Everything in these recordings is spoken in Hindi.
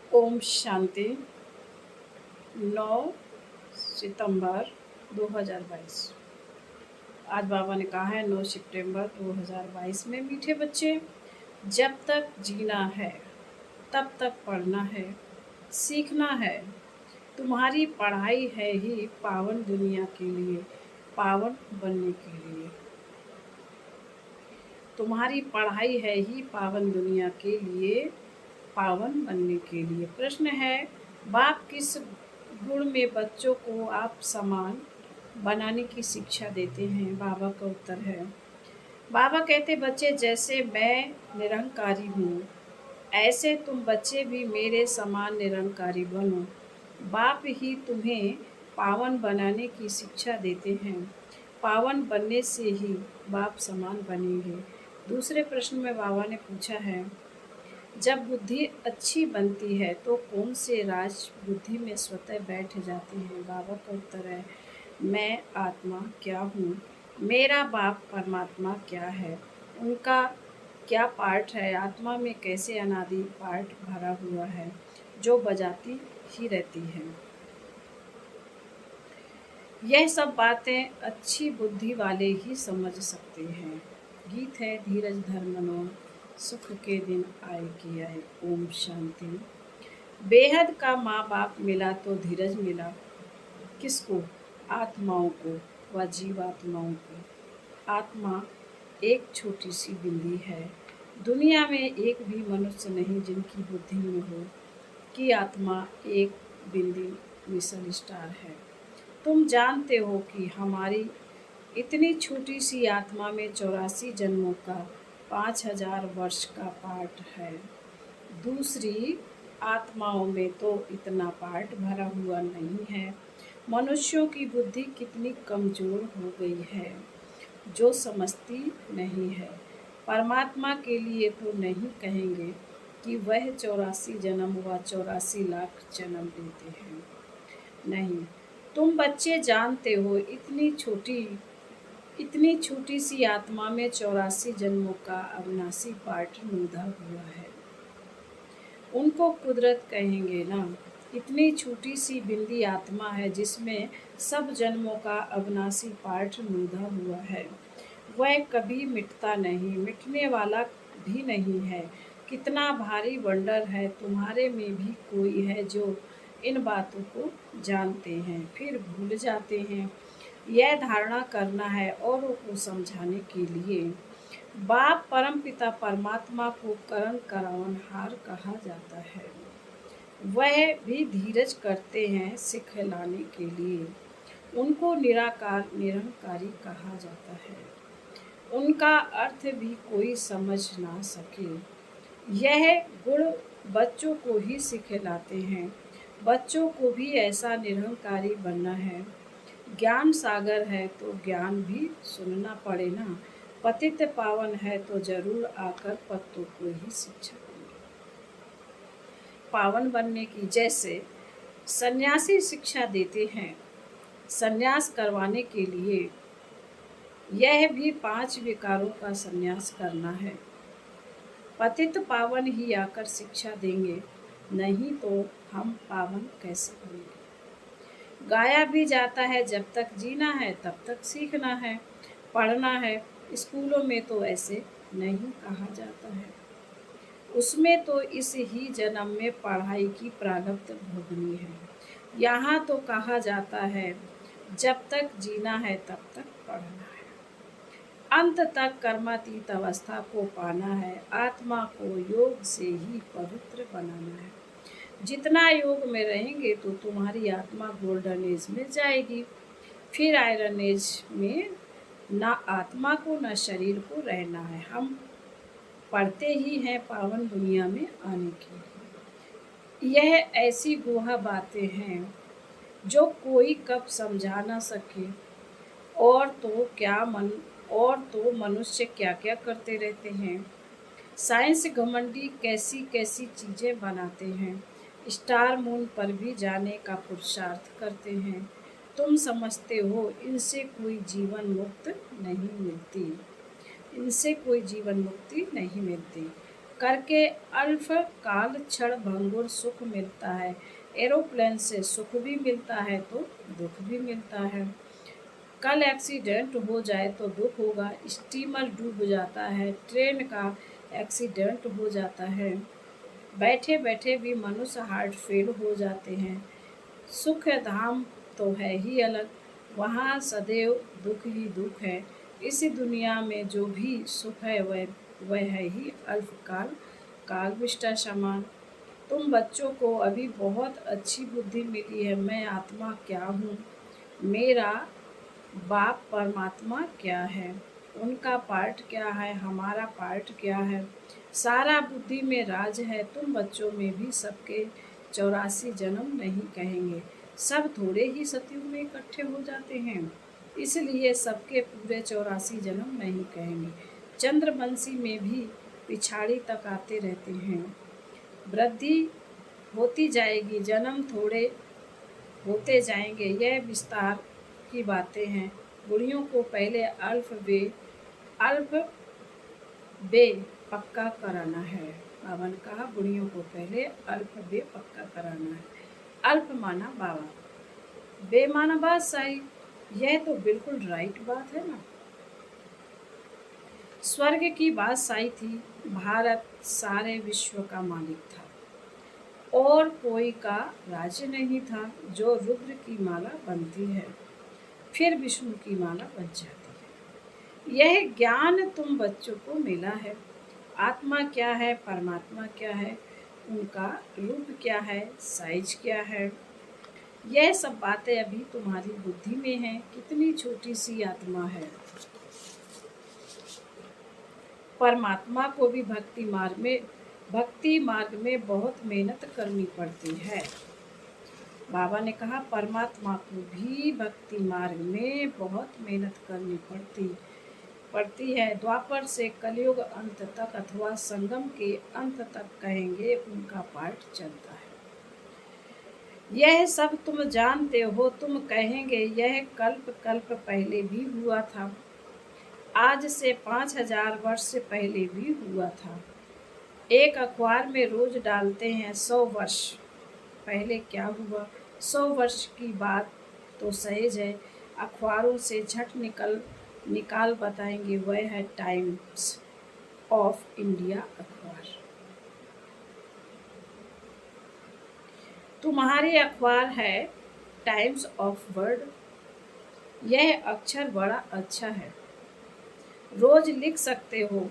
ओम शांति। 9 सितंबर 2022। आज बाबा ने कहा है 9 सितंबर 2022 में, मीठे बच्चे, जब तक जीना है तब तक पढ़ना है, सीखना है। तुम्हारी पढ़ाई है ही पावन दुनिया के लिए, पावन बनने के लिए। तुम्हारी पढ़ाई है ही पावन दुनिया के लिए, पावन बनने के लिए। प्रश्न है, बाप किस गुण में बच्चों को आप समान बनाने की शिक्षा देते हैं? बाबा का उत्तर है, बाबा कहते, बच्चे, जैसे मैं निरंकारी हूँ ऐसे तुम बच्चे भी मेरे समान निरंकारी बनो। बाप ही तुम्हें पावन बनाने की शिक्षा देते हैं। पावन बनने से ही बाप समान बनेंगे। दूसरे प्रश्न में बाबा ने पूछा है, जब बुद्धि अच्छी बनती है तो कौन से राज बुद्धि में स्वतः बैठ जाते हैं? बाबा का उत्तर है, मैं आत्मा क्या हूँ, मेरा बाप परमात्मा क्या है, उनका क्या पार्ट है, आत्मा में कैसे अनादि पार्ट भरा हुआ है जो बजाती ही रहती है। यह सब बातें अच्छी बुद्धि वाले ही समझ सकते हैं। गीत है, धीरज धर मनो, सुख के दिन आए कि आए। ओम शांति। बेहद का माँ बाप मिला तो धीरज मिला किसको? आत्माओं को व जीवात्माओं को। आत्मा एक छोटी सी बिंदी है। दुनिया में एक भी मनुष्य नहीं जिनकी बुद्धि में हो कि आत्मा एक बिंदी मिसल स्टार है। तुम जानते हो कि हमारी इतनी छोटी सी आत्मा में 84 जन्मों का 5000 वर्ष का पार्ट है। दूसरी आत्माओं में तो इतना पार्ट भरा हुआ नहीं है। मनुष्यों की बुद्धि कितनी कमज़ोर हो गई है जो समझती नहीं है। परमात्मा के लिए तो नहीं कहेंगे कि वह 84 जन्म व 84 लाख जन्म लेते हैं। नहीं, तुम बच्चे जानते हो इतनी छोटी सी आत्मा में 84 जन्मों का अविनाशी पार्ट नूधा हुआ है। उनको कुदरत कहेंगे ना। इतनी छोटी सी बिंदी आत्मा है जिसमें सब जन्मों का अविनाशी पार्ट नूधा हुआ है। वह कभी मिटता नहीं, मिटने वाला भी नहीं है। कितना भारी वंडर है, तुम्हारे में भी कोई है जो इन बातों को जानते हैं फिर भूल जाते हैं। यह धारणा करना है औरों को समझाने के लिए। बाप परम पिता परमात्मा को करण करावनहार कहा जाता है। वह भी धीरज करते हैं सिखलाने के लिए। उनको निराकार निरंकारी कहा जाता है। उनका अर्थ भी कोई समझ ना सके। यह गुण बच्चों को ही सिखलाते हैं। बच्चों को भी ऐसा निरंकारी बनना है। ज्ञान सागर है तो ज्ञान भी सुनना पड़े ना। पतित पावन है तो जरूर आकर पत्तों को ही शिक्षा देंगे। पावन बनने की जैसे सन्यासी शिक्षा देते हैं, सन्यास करवाने के लिए यह भी 5 विकारों का सन्यास करना है। पतित पावन ही आकर शिक्षा देंगे, नहीं तो हम पावन कैसे बनेंगे? गाया भी जाता है, जब तक जीना है तब तक सीखना है, पढ़ना है। स्कूलों में तो ऐसे नहीं कहा जाता है। उसमें तो इस ही जन्म में पढ़ाई की प्रारब्ध भोगनी है। यहाँ तो कहा जाता है, जब तक जीना है तब तक पढ़ना है, अंत तक कर्मातीत अवस्था को पाना है, आत्मा को योग से ही पवित्र बनाना है। जितना योग में रहेंगे तो तुम्हारी आत्मा गोल्डन एज में जाएगी। फिर आयरन एज में ना आत्मा को ना शरीर को रहना है। हम पढ़ते ही हैं पावन दुनिया में आने के लिए। यह ऐसी गुहा बातें हैं जो कोई कब समझा ना सके। और तो मनुष्य क्या क्या करते रहते हैं। साइंस घमंडी कैसी कैसी चीज़ें बनाते हैं। स्टार मून पर भी जाने का पुरुषार्थ करते हैं। तुम समझते हो इनसे कोई जीवन मुक्त नहीं मिलती, इनसे कोई जीवन मुक्ति नहीं मिलती। करके अल्फ काल क्षण भंगुर सुख मिलता है। एरोप्लेन से सुख भी मिलता है तो दुख भी मिलता है। कल एक्सीडेंट हो जाए तो दुख होगा, स्टीमर डूब जाता है, ट्रेन का एक्सीडेंट हो जाता है, बैठे बैठे भी मनुष्य हार्ट फेल हो जाते हैं। सुख धाम तो है ही अलग, वहाँ सदैव दुख ही दुख है। इसी दुनिया में जो भी सुख है वह है ही अल्पकाल, काल विष्टा समान। तुम बच्चों को अभी बहुत अच्छी बुद्धि मिली है। मैं आत्मा क्या हूँ, मेरा बाप परमात्मा क्या है, उनका पार्ट क्या है, हमारा पार्ट क्या है। सारा बुद्धि में राज है। तुम बच्चों में भी सबके 84 जन्म नहीं कहेंगे, सब थोड़े ही सतयुग में इकट्ठे हो जाते हैं, इसलिए सबके पूरे 84 जन्म नहीं कहेंगे। चंद्रवंशी में भी पिछाड़ी तक आते रहते हैं। वृद्धि होती जाएगी, जन्म थोड़े होते जाएंगे, यह विस्तार की बातें हैं। बुढ़ियों को पहले अल्प बे पक्का कराना है। बाबा ने कहा बुढ़ियों को पहले अल्प बे पक्का कराना है। अल्प माना बाबा, बे माना बादशाही। यह तो बिल्कुल राइट बात है ना। स्वर्ग की बादशाही थी, भारत सारे विश्व का मालिक था और कोई का राज्य नहीं था। जो रुद्र की माला बनती है फिर विष्णु की माला बन जाती है। यह ज्ञान तुम बच्चों को मिला है। आत्मा क्या है, परमात्मा क्या है, उनका रूप क्या है, साइज क्या है, यह सब बातें अभी तुम्हारी बुद्धि में हैं। कितनी छोटी सी आत्मा है। परमात्मा को भी भक्ति मार्ग में बहुत मेहनत करनी पड़ती है। बाबा ने कहा परमात्मा को भी भक्ति मार्ग में बहुत मेहनत करनी पड़ती है। द्वापर से कलयुग अंत तक अथवा संगम के अंत तक कहेंगे उनका पाठ चलता है। यह सब तुम जानते हो। तुम कहेंगे यह कल्प कल्प पहले भी हुआ था, आज से 5000 वर्ष पहले भी हुआ था। एक अखबार में रोज डालते हैं 100 वर्ष पहले क्या हुआ। 100 वर्ष की बात तो सहज है, अखबारों से झट निकाल बताएंगे। वह है टाइम्स ऑफ इंडिया अखबार। तुम्हारी अखबार है टाइम्स ऑफ वर्ल्ड। यह अक्षर बड़ा अच्छा है, रोज लिख सकते हो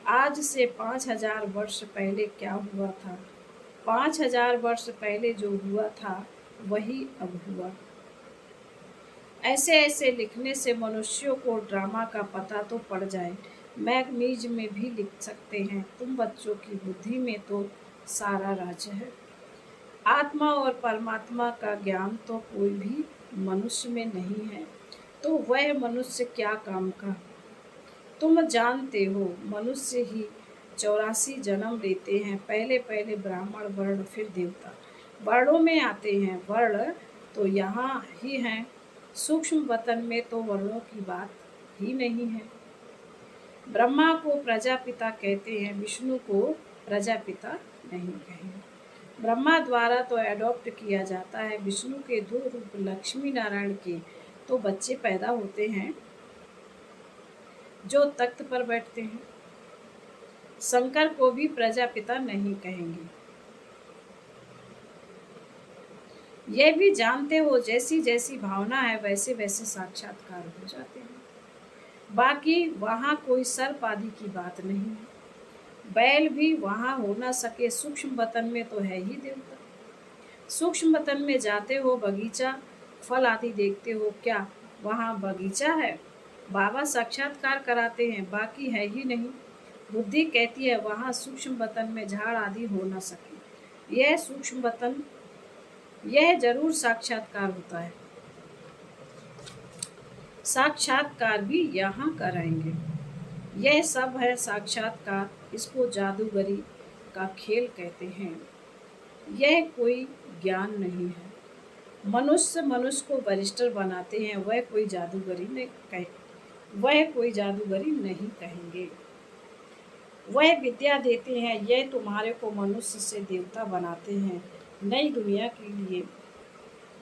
आज से 5000 वर्ष पहले क्या हुआ था। 5000 वर्ष पहले जो हुआ था वही अब हुआ। ऐसे ऐसे लिखने से मनुष्यों को ड्रामा का पता तो पड़ जाए। मैगनीज में भी लिख सकते हैं। तुम बच्चों की बुद्धि में तो सारा राज है। आत्मा और परमात्मा का ज्ञान तो कोई भी मनुष्य में नहीं है, तो वह मनुष्य क्या काम का। तुम जानते हो मनुष्य ही 84 जन्म लेते हैं। पहले पहले ब्राह्मण वर्ण, फिर देवता वर्णों में आते हैं। वर्ण तो यहाँ ही हैं, सूक्ष्म वतन में तो वर्णों की बात ही नहीं है। ब्रह्मा को प्रजापिता कहते हैं, विष्णु को प्रजापिता नहीं कहेंगे। ब्रह्मा द्वारा तो एडॉप्ट किया जाता है। विष्णु के 2 रूप लक्ष्मी नारायण के तो बच्चे पैदा होते हैं जो तख्त पर बैठते हैं। शंकर को भी प्रजापिता नहीं कहेंगे। यह भी जानते हो जैसी जैसी भावना है वैसे वैसे साक्षात्कार हो जाते हैं। बाकी वहाँ कोई सर्प आदि की बात नहीं है। बैल भी वहाँ हो ना सके, सूक्ष्म वतन में तो है ही देवता। सूक्ष्म वतन में जाते हो, बगीचा फल आदि देखते हो, क्या वहाँ बगीचा है। बाबा साक्षात्कार कराते हैं, बाकी है ही नहीं। बुद्धि कहती है वहाँ सूक्ष्म वतन में झाड़ आदि हो ना सके। यह सूक्ष्म वतन, यह जरूर साक्षात्कार होता है। साक्षात्कार भी यहाँ कराएंगे। यह सब है साक्षात्कार, इसको जादूगरी का खेल कहते हैं। यह कोई ज्ञान नहीं है। मनुष्य को बैरिस्टर बनाते हैं, वह कोई जादूगरी नहीं कहेंगे। वह विद्या देते हैं, यह तुम्हारे को मनुष्य से देवता बनाते हैं नई दुनिया के लिए।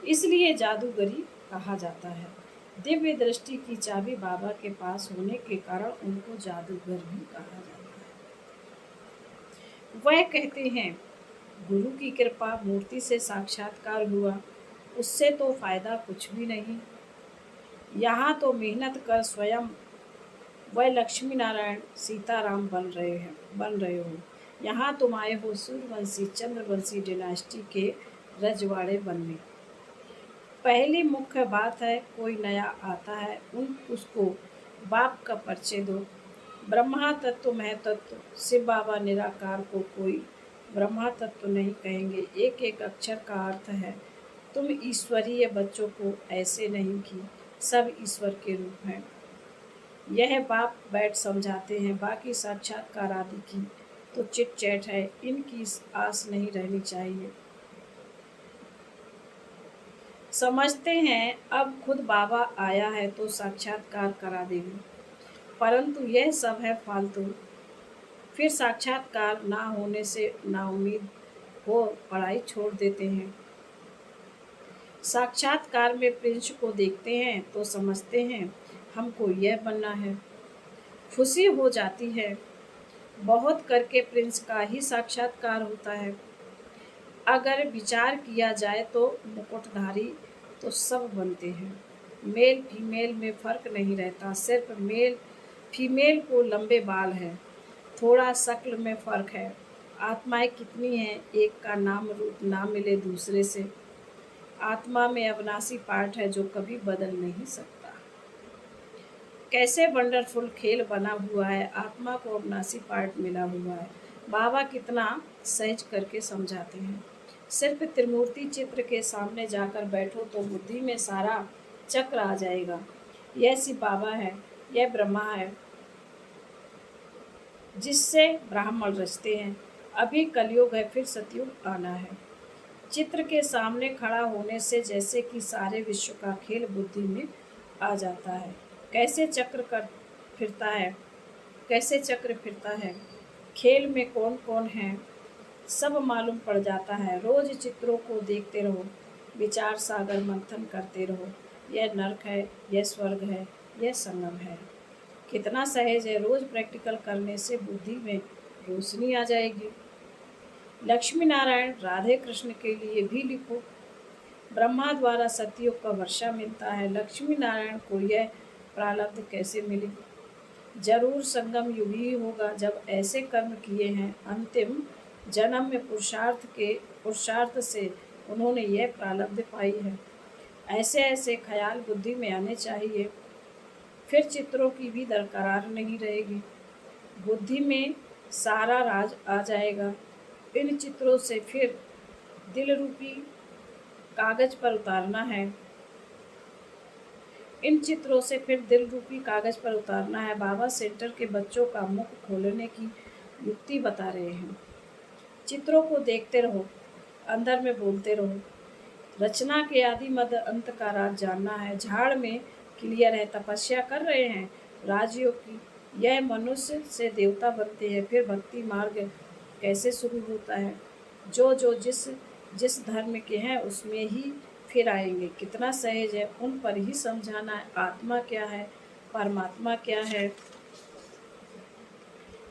इसलिए जादूगरी कहा जाता है। दिव्य दृष्टि की चाबी बाबा के पास होने के कारण उनको जादूगर भी कहा जाता है। वह कहते हैं गुरु की कृपा, मूर्ति से साक्षात्कार हुआ, उससे तो फायदा कुछ भी नहीं। यहाँ तो मेहनत कर स्वयं वह लक्ष्मी नारायण सीताराम बन रहे हो। यहाँ तुम आए हो सूर्यवंशी चंद्रवंशी डिनास्टी के रजवाड़े बनने। पहली मुख्य बात है, कोई नया आता है उसको बाप का परिचय दो। ब्रह्मा तत्व महतत्व शिव बाबा निराकार को कोई ब्रह्मा तत्व नहीं कहेंगे। एक एक अक्षर का अर्थ है। तुम ईश्वरीय बच्चों को ऐसे नहीं कि सब ईश्वर के रूप हैं। यह बाप बैठ समझाते हैं। बाकी साक्षात्कार आदि की तो चिट चैट है, इनकी आस नहीं रहनी चाहिए। समझते हैं अब खुद बाबा आया है तो साक्षात्कार करा देंगे, परंतु यह सब है फालतू। फिर साक्षात्कार ना होने से नाउम्मीद हो पढ़ाई छोड़ देते हैं। साक्षात्कार में प्रिंस को देखते हैं तो समझते हैं हमको यह बनना है। खुशी हो जाती है। बहुत करके प्रिंस का ही साक्षात्कार होता है। अगर विचार किया जाए तो मुकुटधारी तो सब बनते हैं। मेल फीमेल में फर्क नहीं रहता, सिर्फ मेल फीमेल को लंबे बाल हैं, थोड़ा शक्ल में फर्क है। आत्माएं कितनी हैं, एक का नाम रूप ना मिले दूसरे से। आत्मा में अविनाशी पार्ट है जो कभी बदल नहीं सकता। कैसे वंडरफुल खेल बना हुआ है, आत्मा को अविनाशी पार्ट मिला हुआ है। बाबा कितना सहज करके समझाते हैं। सिर्फ त्रिमूर्ति चित्र के सामने जाकर बैठो तो बुद्धि में सारा चक्र आ जाएगा। यह शिव बाबा है, यह ब्रह्मा है जिससे ब्राह्मण रचते हैं। अभी कलयुग है, फिर सतयुग आना है। चित्र के सामने खड़ा होने से जैसे कि सारे विश्व का खेल बुद्धि में आ जाता है। कैसे चक्र कर फिरता है, कैसे चक्र फिरता है, खेल में कौन कौन है, सब मालूम पड़ जाता है। रोज चित्रों को देखते रहो, विचार सागर मंथन करते रहो। यह नरक है, यह स्वर्ग है, यह संगम है। कितना सहज है। रोज प्रैक्टिकल करने से बुद्धि में रोशनी आ जाएगी। लक्ष्मी नारायण राधे कृष्ण के लिए भी लिखो। ब्रह्मा द्वारा सतयुग का वर्षा मिलता है, लक्ष्मी नारायण को यह प्रारब्ध कैसे मिले? जरूर संगम युग ही होगा जब ऐसे कर्म किए हैं। अंतिम जन्म में पुरुषार्थ से उन्होंने यह प्रारब्ध पाई है। ऐसे ऐसे ख्याल बुद्धि में आने चाहिए, फिर चित्रों की भी दरकार नहीं रहेगी। बुद्धि में सारा राज आ जाएगा। इन चित्रों से फिर दिल रूपी कागज पर उतारना है। इन चित्रों से फिर दिल रूपी कागज पर उतारना है। बाबा सेंटर के बच्चों का मुख खोलने की युक्ति बता रहे हैं। चित्रों को देखते रहो, अंदर में बोलते रहो। रचना के आदि मध्य अंत का राज जानना है। झाड़ में क्लियर है, तपस्या कर रहे हैं राजयोग की। यह मनुष्य से देवता बनते हैं। फिर भक्ति मार्ग कैसे शुरू होता है? जो जो जिस जिस धर्म के हैं उसमें ही फिर आएंगे। कितना सहज है, उन पर ही समझाना है। आत्मा क्या है, परमात्मा क्या है,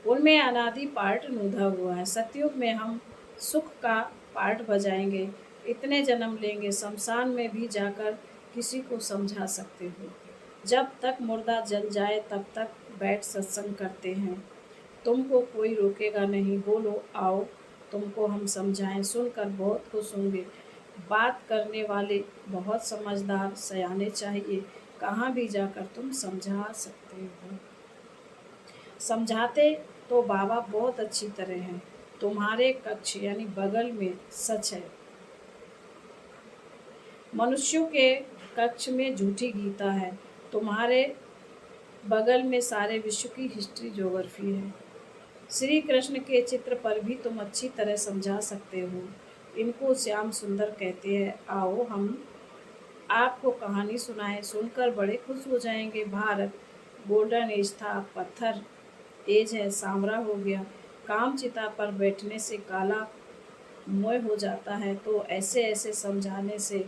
उनमें अनादि पार्ट नूधा हुआ है। सतयुग में हम सुख का पार्ट बजाएंगे। इतने जन्म लेंगे, शमशान में भी जाकर किसी को समझा सकते हो। जब तक मुर्दा जल जाए तब तक बैठ सत्संग करते हैं। तुमको कोई रोकेगा नहीं। बोलो आओ तुमको हम समझाएं, सुनकर बहुत खुश होंगे। बात करने वाले बहुत समझदार सयाने चाहिए, कहाँ भी जाकर तुम समझा सकते हो। समझाते तो बाबा बहुत अच्छी तरह हैं। तुम्हारे कक्ष यानी बगल में सच है। मनुष्यों के कक्ष में झूठी गीता है, तुम्हारे बगल में सारे विश्व की हिस्ट्री ज्योग्राफी है। श्री कृष्ण के चित्र पर भी तुम अच्छी तरह समझा सकते हो। इनको श्याम सुंदर कहते हैं। आओ हम आपको कहानी सुनाएं, सुनकर बड़े खुश हो जाएंगे। भारत गोल्डन एज था, पत्थर एज है, सांवरा हो गया, काम चिता पर बैठने से काला मोय हो जाता है, तो ऐसे ऐसे समझाने से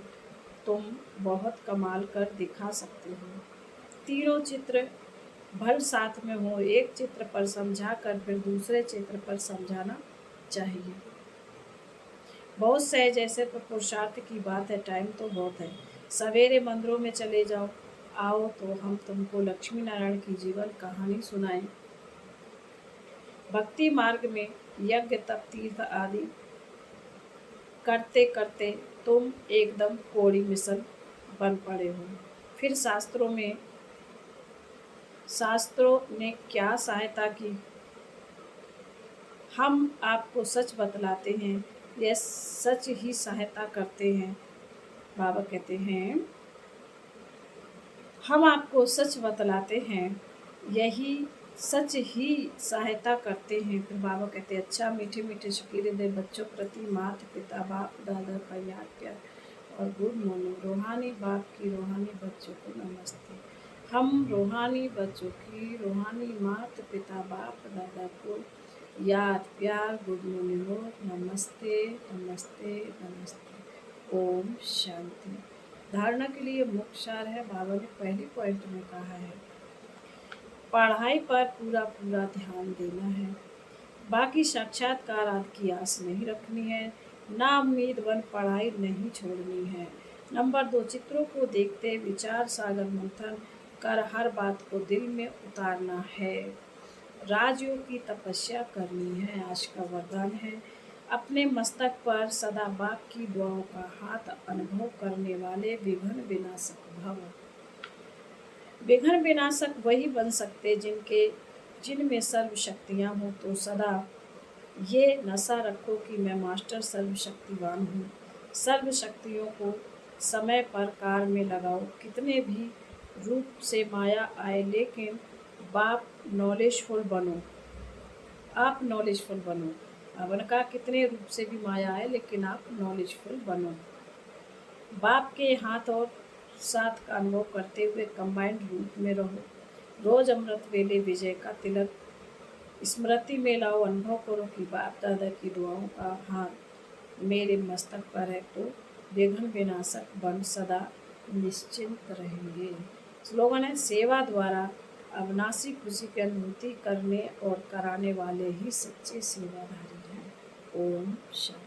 तुम बहुत कमाल कर दिखा सकते हो। तीनों चित्र भल साथ में हो, एक चित्र पर समझा कर फिर दूसरे चित्र पर समझाना चाहिए। बहुत सहज ऐसे तो पुरुषार्थ की बात है, टाइम तो बहुत है। सवेरे मंदिरों में चले जाओ, आओ तो हम तुमको लक्ष्मी नारायण की जीवन कहानी सुनाएं। भक्ति मार्ग में यज्ञ तप तीर्थ आदि करते करते तुम एकदम कोड़ी मिसल बन पड़े हो। फिर शास्त्रों ने क्या सहायता की? हम आपको सच बतलाते हैं, यह सच ही सहायता करते हैं। बाबा कहते हैं, हम आपको सच बतलाते हैं, यही सच ही सहायता करते हैं। फिर बाबा कहते हैं, अच्छा मीठे मीठे शुकीले दे बच्चों प्रति माता पिता बाप दादा का याद प्यार और गुड मॉर्निंग। रूहानी बाप की रूहानी बच्चों को नमस्ते। हम रूहानी बच्चों की रूहानी माता पिता बाप दादा को याद प्यार गुड मॉर्निंग हो, नमस्ते नमस्ते नमस्ते। ओम शांति। धारणा के लिए मुख्य सार है, बाबा ने पहली पॉइंट में कहा है, पढ़ाई पर पूरा पूरा ध्यान देना है, बाकी साक्षात्कार आदि की आस नहीं रखनी है, ना उम्मीद बन पढ़ाई नहीं छोड़नी है। नंबर 2, चित्रों को देखते विचार सागर मंथन कर हर बात को दिल में उतारना है। राजयोग की तपस्या करनी है। आज का वरदान है, अपने मस्तक पर सदा बाप की दुआओं का हाथ अनुभव करने वाले विघ्न विनाशक भव। विघ्न विनाशक वही बन सकते जिनमें सर्व शक्तियाँ हों। तो सदा ये नशा रखो कि मैं मास्टर सर्वशक्तिवान हूँ। सर्व शक्तियों को समय पर कार्य में लगाओ, कितने भी रूप से माया आए, लेकिन बाप नॉलेजफुल बनो। आप नॉलेजफुल बनो। बाबा ने कहा कितने रूप से भी माया आए, लेकिन आप नॉलेजफुल बनो। बाप के हाथ और साथ का अनुभव करते हुए कंबाइंड रूप में रहो। रोज अमृत वेले विजय का तिलक स्मृति में लाओ, अनुभव करो कि बाप दादा की दुआओं का हाथ मेरे मस्तक पर है, तो विघ्न विनाशक बन सदा निश्चिंत रहेंगे। स्लोगन है, सेवा द्वारा अविनाशी खुशी की अनुभूति करने और कराने वाले ही सच्चे सेवाधारी हैं। ओम शांति।